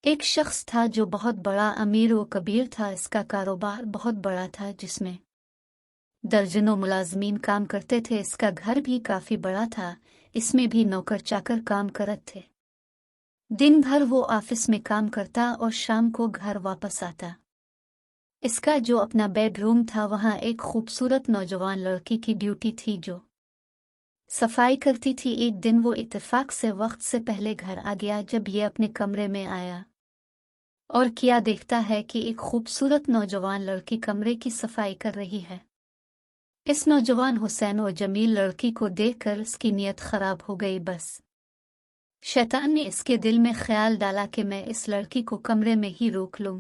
ایک شخص تھا جو بہت بڑا امیر و کبیر تھا۔ اس کا کاروبار بہت بڑا تھا جس میں درجنوں ملازمین کام کرتے تھے۔ اس کا گھر بھی کافی بڑا تھا، اس میں بھی نوکر چاکر کام کرت تھے۔ دن بھر وہ آفس میں کام کرتا اور شام کو گھر واپس آتا۔ اس کا جو اپنا بیڈ روم تھا وہاں ایک خوبصورت نوجوان لڑکی کی ڈیوٹی تھی جو صفائی کرتی تھی۔ ایک دن وہ اتفاق سے وقت سے پہلے گھر آ گیا۔ جب یہ اپنے کمرے میں آیا اور کیا دیکھتا ہے کہ ایک خوبصورت نوجوان لڑکی کمرے کی صفائی کر رہی ہے۔ اس نوجوان حسین و جمیل لڑکی کو دیکھ کر اس کی نیت خراب ہو گئی۔ بس شیطان نے اس کے دل میں خیال ڈالا کہ میں اس لڑکی کو کمرے میں ہی روک لوں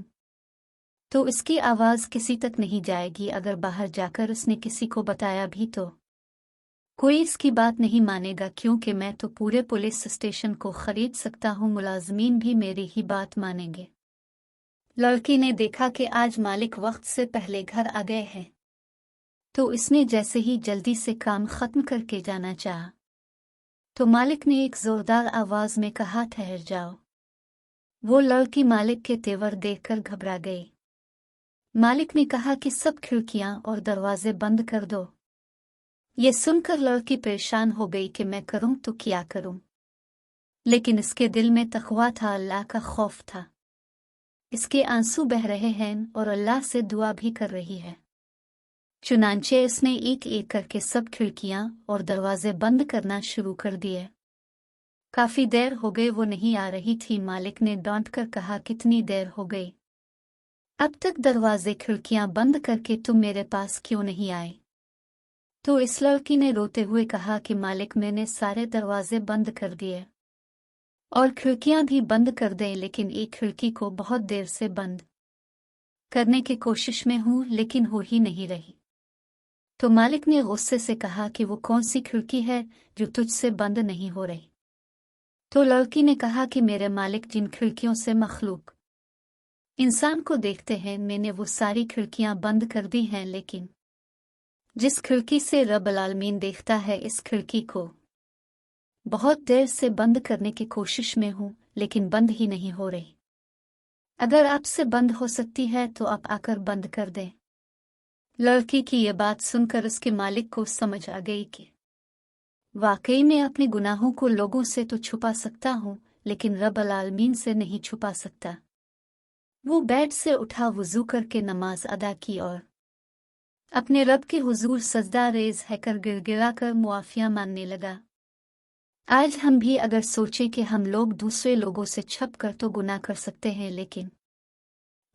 تو اس کی آواز کسی تک نہیں جائے گی۔ اگر باہر جا کر اس نے کسی کو بتایا بھی تو کوئی اس کی بات نہیں مانے گا، کیونکہ میں تو پورے پولیس اسٹیشن کو خرید سکتا ہوں، ملازمین بھی میری ہی بات مانیں گے۔ لڑکی نے دیکھا کہ آج مالک وقت سے پہلے گھر آ گئے ہیں تو اس نے جیسے ہی جلدی سے کام ختم کر کے جانا چاہا تو مالک نے ایک زوردار آواز میں کہا، ٹھہر جاؤ۔ وہ لڑکی مالک کے تیور دیکھ کر گھبرا گئی۔ مالک نے کہا کہ سب کھڑکیاں اور دروازے بند کر دو۔ یہ سن کر لڑکی پریشان ہو گئی کہ میں کروں تو کیا کروں، لیکن اس کے دل میں تقویٰ تھا، اللہ کا خوف تھا۔ اس کے آنسو بہہ رہے ہیں اور اللہ سے دعا بھی کر رہی ہے۔ چنانچہ اس نے ایک ایک کر کے سب کھڑکیاں اور دروازے بند کرنا شروع کر دیے۔ کافی دیر ہو گئی، وہ نہیں آ رہی تھی۔ مالک نے ڈانٹ کر کہا، کتنی دیر ہو گئی، اب تک دروازے کھڑکیاں بند کر کے تم میرے پاس کیوں نہیں آئے؟ تو اس لڑکی نے روتے ہوئے کہا کہ مالک میں نے سارے دروازے بند کر دیے اور کھڑکیاں بھی بند کر دیں، لیکن ایک کھڑکی کو بہت دیر سے بند کرنے کی کوشش میں ہوں لیکن ہو ہی نہیں رہی۔ تو مالک نے غصے سے کہا کہ وہ کون سی کھڑکی ہے جو تجھ سے بند نہیں ہو رہی؟ تو لڑکی نے کہا کہ میرے مالک جن کھڑکیوں سے مخلوق انسان کو دیکھتے ہیں میں نے وہ ساری کھڑکیاں بند کر دی ہیں، لیکن جس کھڑکی سے رب العالمین دیکھتا ہے اس کھڑکی کو بہت دیر سے بند کرنے کی کوشش میں ہوں لیکن بند ہی نہیں ہو رہی۔ اگر آپ سے بند ہو سکتی ہے تو آپ آ کر بند کر دیں۔ لڑکی کی یہ بات سن کر اس کے مالک کو سمجھ آ گئی کہ واقعی میں اپنے گناہوں کو لوگوں سے تو چھپا سکتا ہوں لیکن رب العالمین سے نہیں چھپا سکتا۔ وہ بیڈ سے اٹھا، وضو کر کے نماز ادا کی اور اپنے رب کے حضور سجدہ ریز ہے کر گر گرا کر معافیاں مانگنے لگا۔ آج ہم بھی اگر سوچیں کہ ہم لوگ دوسرے لوگوں سے چھپ کر تو گناہ کر سکتے ہیں لیکن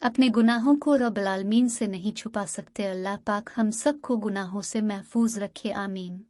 اپنے گناہوں کو رب العالمین سے نہیں چھپا سکتے۔ اللہ پاک ہم سب کو گناہوں سے محفوظ رکھے، آمین۔